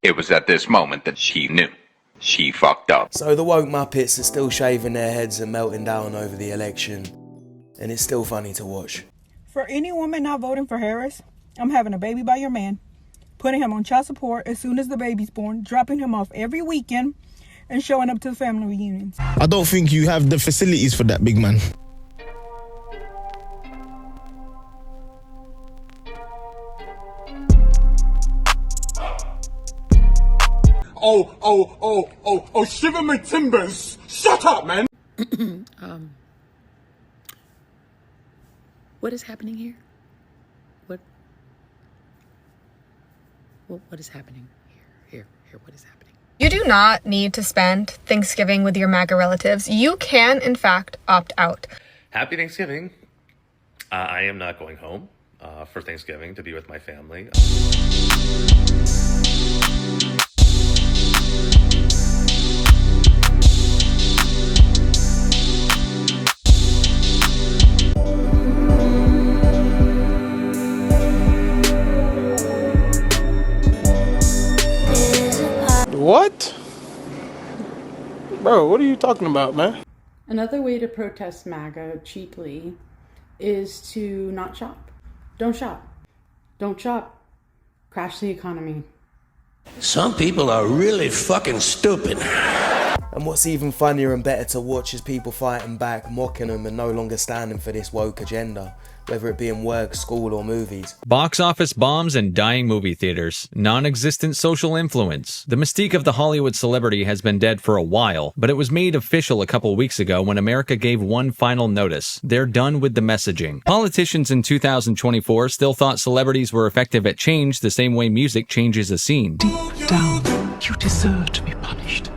It was at this moment that she knew. She fucked up. So the woke Muppets are still shaving their heads and melting down over the election. And it's still funny to watch. For any woman not voting for Harris, I'm having a baby by your man, putting him on child support as soon as the baby's born, dropping him off every weekend, and showing up to the family reunions. I don't think you have the facilities for that, big man. Oh, shiver my timbers! Shut up, man! What is happening here? What is happening here? What is happening? You do not need to spend Thanksgiving with your MAGA relatives. You can, in fact, opt out. Happy Thanksgiving. I am not going home for Thanksgiving to be with my family. What? Bro, what are you talking about, man? Another way to protest MAGA cheaply is to not shop. Don't shop. Don't shop. Crash the economy. Some people are really fucking stupid. And what's even funnier and better to watch is people fighting back, mocking them and no longer standing for this woke agenda, whether it be in work, school or movies. Box office bombs and dying movie theaters. Non-existent social influence. The mystique of the Hollywood celebrity has been dead for a while, but it was made official a couple weeks ago when America gave one final notice. They're done with the messaging. Politicians in 2024 still thought celebrities were effective at change the same way music changes a scene. Deep down, you deserve to be punished.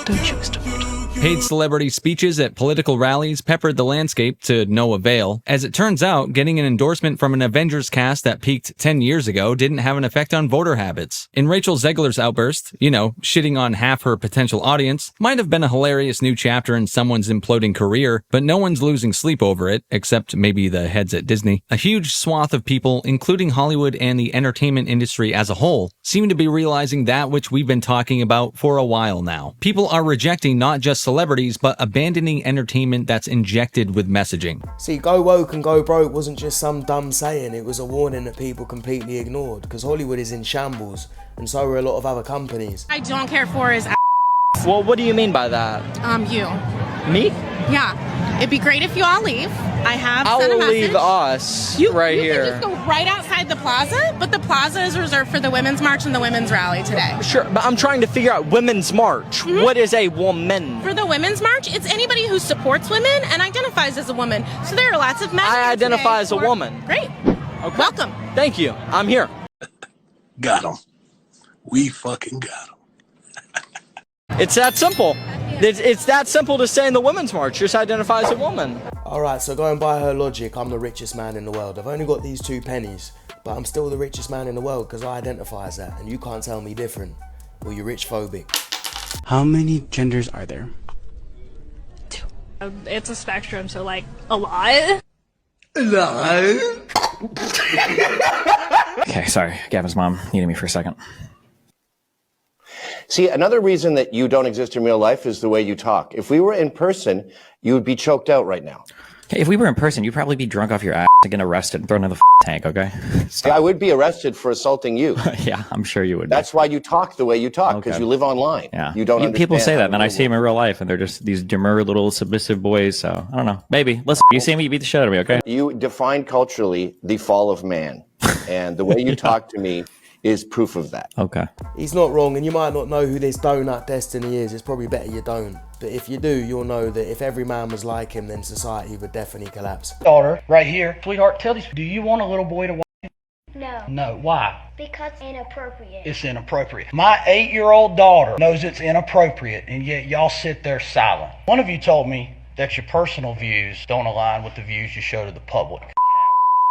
Don't you, Mr. Wood? Paid celebrity speeches at political rallies peppered the landscape to no avail. As it turns out, getting an endorsement from an Avengers cast that peaked 10 years ago didn't have an effect on voter habits. In Rachel Zegler's outburst, shitting on half her potential audience, might have been a hilarious new chapter in someone's imploding career, but no one's losing sleep over it, except maybe the heads at Disney. A huge swath of people, including Hollywood and the entertainment industry as a whole, seem to be realizing that which we've been talking about for a while now. People are rejecting not just celebrities, but abandoning entertainment that's injected with messaging. See, go woke and go broke wasn't just some dumb saying, it was a warning that people completely ignored, because Hollywood is in shambles, and so are a lot of other companies. I don't care for is Well, what do you mean by that? you. Me? Yeah. It'd be great if you all leave. I have sent a I'll message. leave us right here. You can just go right outside the plaza, but the plaza is reserved for the Women's March and the Women's Rally today. Sure, but I'm trying to figure out Women's March. Mm-hmm. What is a woman? For the Women's March, it's anybody who supports women and identifies as a woman. So there are lots of men. I identify as a woman. Great. Okay. Welcome. Thank you. I'm here. Got him. We fucking got him. It's that simple. It's that simple to say in the Women's March. Just identify as a woman. Alright, so going by her logic, I'm the richest man in the world. I've only got these 2 pennies, but I'm still the richest man in the world because I identify as that, and you can't tell me different. Or you're rich phobic. How many genders are there? 2. It's a spectrum, so like a lot. Okay, sorry. Gavin's mom needed me for a second. See, another reason that you don't exist in real life is the way you talk. If we were in person, you would be choked out right now. Okay, if we were in person, you'd probably be drunk off your ass and get arrested and thrown in the tank, okay? Yeah, I would be arrested for assaulting you. Yeah, I'm sure you would. That's why you talk the way you talk, because you live online. Yeah. You don't understand. People say that, and then I see them in real life, and they're just these demure little submissive boys, so I don't know. Maybe. Listen, you see me, you beat the shit out of me, okay? You define culturally the fall of man, and the way you talk to me is proof of that. Okay. He's not wrong, and you might not know who this donut Destiny is. It's probably better you don't. But if you do, you'll know that if every man was like him, then society would definitely collapse. Daughter, right here. Sweetheart, tell these, do you want a little boy to watch? No. No, why? Because it's inappropriate. It's inappropriate. My 8-year-old daughter knows it's inappropriate, and yet y'all sit there silent. One of you told me that your personal views don't align with the views you show to the public.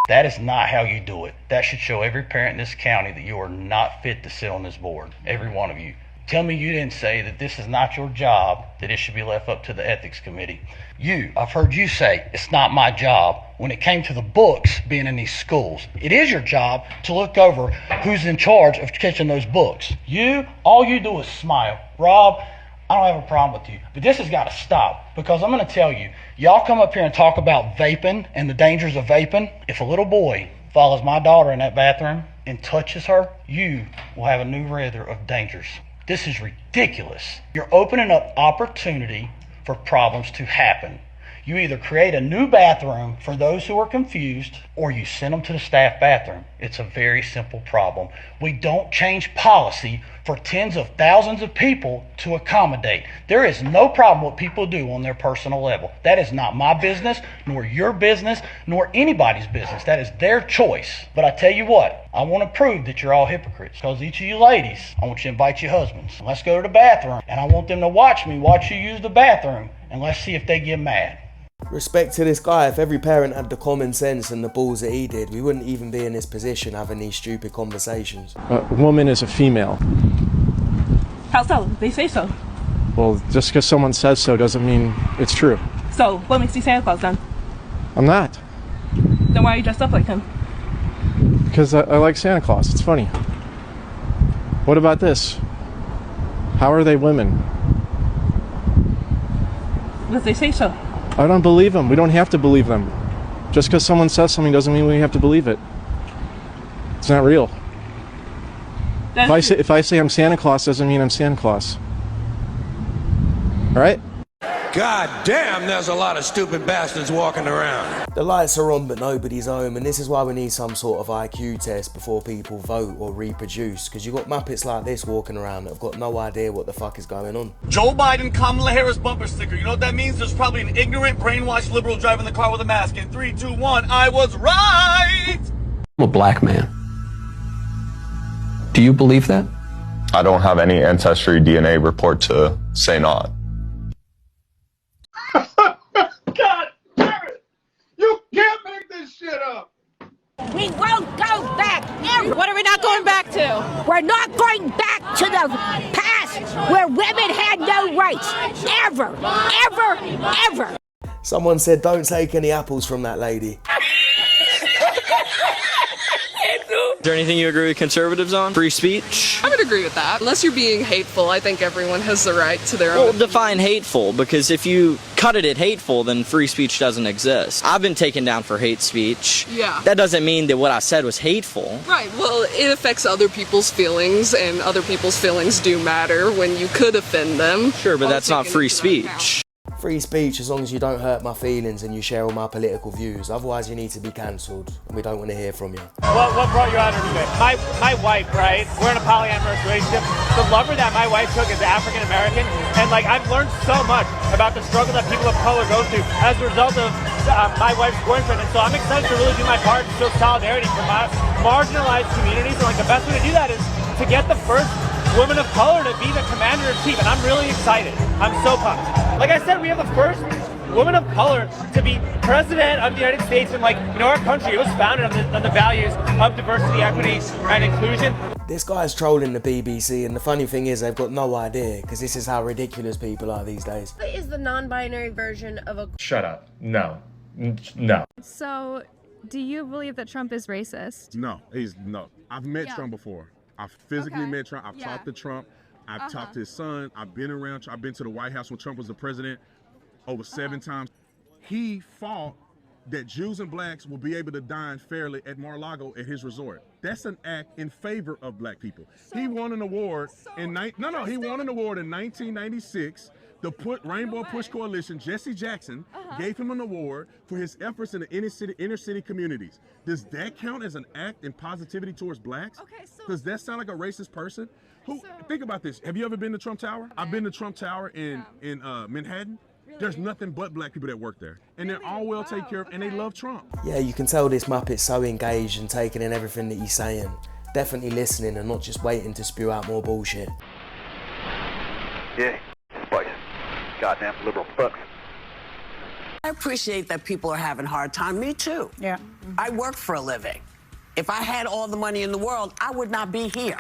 That is not how you do it. That should show every parent in this county that you are not fit to sit on this board. Every one of you. Tell me you didn't say that this is not your job, that it should be left up to the ethics committee. I've heard you say it's not my job when it came to the books being in these schools. It is your job to look over who's in charge of catching those books. All you do is smile. Rob, I don't have a problem with you, but this has got to stop, because I'm going to tell you, y'all come up here and talk about vaping and the dangers of vaping. If a little boy follows my daughter in that bathroom and touches her, you will have a new radar of dangers. This is ridiculous. You're opening up opportunity for problems to happen. You either create a new bathroom for those who are confused, or you send them to the staff bathroom. It's a very simple problem. We don't change policy for tens of thousands of people to accommodate. There is no problem what people do on their personal level. That is not my business, nor your business, nor anybody's business. That is their choice. But I tell you what, I want to prove that you're all hypocrites, because each of you ladies, I want you to invite your husbands. Let's go to the bathroom, and I want them to watch me watch you use the bathroom, and let's see if they get mad. Respect to this guy. If every parent had the common sense and the balls that he did, we wouldn't even be in this position having these stupid conversations. A woman is a female. How so? They say so. Well, just because someone says so doesn't mean it's true. So, what makes you Santa Claus then? I'm not. Then why are you dressed up like him? Because I like Santa Claus. It's funny. What about this? How are they women? Because they say so. I don't believe them. We don't have to believe them. Just because someone says something doesn't mean we have to believe it. It's not real. If I say I'm Santa Claus, doesn't mean I'm Santa Claus. All right? God damn, there's a lot of stupid bastards walking around. The lights are on but nobody's home, and this is why we need some sort of IQ test before people vote or reproduce, because you've got muppets like this walking around that have got no idea what the fuck is going on. Joe Biden, Kamala Harris bumper sticker. You know what that means? There's probably an ignorant, brainwashed liberal driving the car with a mask. In 3, 2, 1, I was right! I'm a black man. Do you believe that? I don't have any ancestry DNA report to say not. God damn it! You can't make this shit up! We won't go back ever. What are we not going back to? We're not going back to the past where women had no rights. Ever, ever, ever. Someone said don't take any apples from that lady. Is there anything you agree with conservatives on? Free speech? I would agree with that. Unless you're being hateful, I think everyone has the right to their own. Well, define hateful, because if you cut it at hateful, then free speech doesn't exist. I've been taken down for hate speech. Yeah. That doesn't mean that what I said was hateful. Right, well, it affects other people's feelings, and other people's feelings do matter when you could offend them. Sure, but that's not free speech. Free speech as long as you don't hurt my feelings and you share all my political views. Otherwise, you need to be cancelled, and we don't want to hear from you. What brought you out here today? My wife, right? We're in a polyamorous relationship. The lover that my wife took is African American, and like I've learned so much about the struggle that people of color go through as a result of my wife's boyfriend. And so I'm excited to really do my part to show solidarity for my marginalized communities. And like the best way to do that is to get the first woman of color to be the commander-in-chief, and I'm really excited. I'm so pumped. Like I said, we have the first woman of color to be president of the United States, and like, you know, our country, it was founded on the values of diversity, equity, and inclusion. This guy's trolling the BBC, and the funny thing is they've got no idea, because this is how ridiculous people are these days. What is the non-binary version of a... Shut up. No. No. So, do you believe that Trump is racist? No, no. I've met Trump before. I've physically met Trump. I've talked to Trump. I've talked to his son. I've been around. I've been to the White House when Trump was the president over 7 times. He fought that Jews and blacks will be able to dine fairly at Mar-a-Lago at his resort. That's an act in favor of black people. He won an award in he won an award in 1996. The Rainbow Push Coalition, Jesse Jackson, gave him an award for his efforts in the inner city communities. Does that count as an act in positivity towards blacks? Does that sound like a racist person? Think about this. Have you ever been to Trump Tower? I've been to Trump Tower in Manhattan. Really? There's nothing but black people that work there. And they're all well taken care of, and they love Trump. Yeah, you can tell this Muppet's so engaged and taking in everything that he's saying. Definitely listening and not just waiting to spew out more bullshit. Yeah, spice. Goddamn liberal fucks. I appreciate that people are having a hard time. Me too. Yeah. I work for a living. If I had all the money in the world, I would not be here.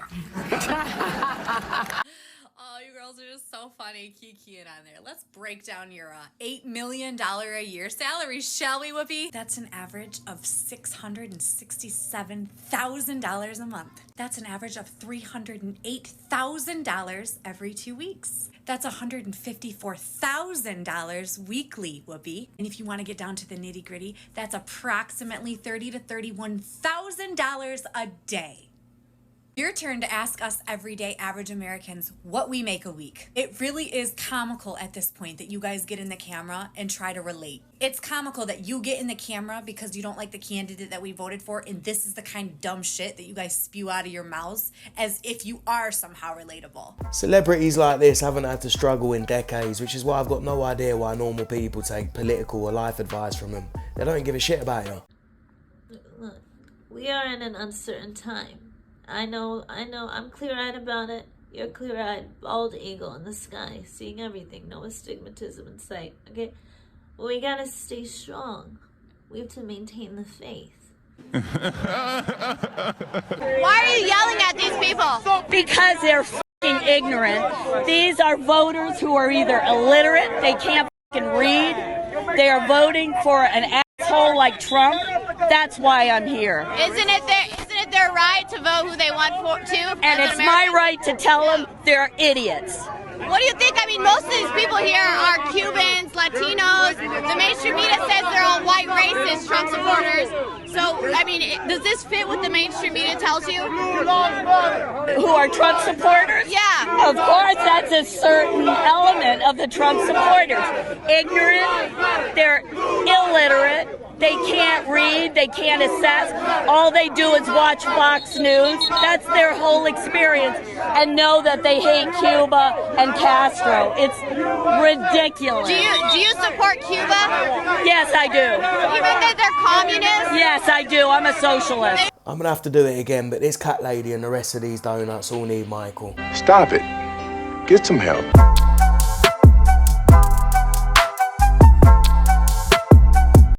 girls are just so funny kikiing on there. Let's break down your $8 million a year salary, shall we, Whoopi? That's an average of $667,000 a month. That's an average of $308,000 every 2 weeks. That's $154,000 weekly, Whoopi. And if you want to get down to the nitty gritty, that's approximately $30,000 to $31,000 a day. Your turn to ask us everyday average Americans what we make a week. It really is comical at this point that you guys get in the camera and try to relate. It's comical that you get in the camera because you don't like the candidate that we voted for, and this is the kind of dumb shit that you guys spew out of your mouths as if you are somehow relatable. Celebrities like this haven't had to struggle in decades, which is why I've got no idea why normal people take political or life advice from them. They don't give a shit about you. Look, we are in an uncertain time. I know, I'm clear-eyed about it. You're clear-eyed, bald eagle in the sky, seeing everything, no astigmatism in sight, okay? But we gotta stay strong. We have to maintain the faith. Why are you yelling at these people? Because they're fucking ignorant. These are voters who are either illiterate, they can't fucking read, they are voting for an asshole like Trump. That's why I'm here. Isn't it their right to vote who they want to? And it's my right to tell them they're idiots. What do you think? I mean, most of these people here are Cubans, Latinos. The mainstream media says they're all white racist Trump supporters. So, I mean, does this fit what the mainstream media tells you? Who are Trump supporters? Yeah. Of course, that's a certain element of the Trump supporters. Ignorant, they're illiterate, they can't read, they can't assess. All they do is watch Fox News. That's their whole experience. And know that they hate Cuba and Castro. It's ridiculous. Do you support Cuba? Yes, I do. Even though they're communists? Yes, I do. I'm a socialist. I'm gonna have to do it again, but this cat lady and the rest of these donuts all need Michael. Stop it. Get some help.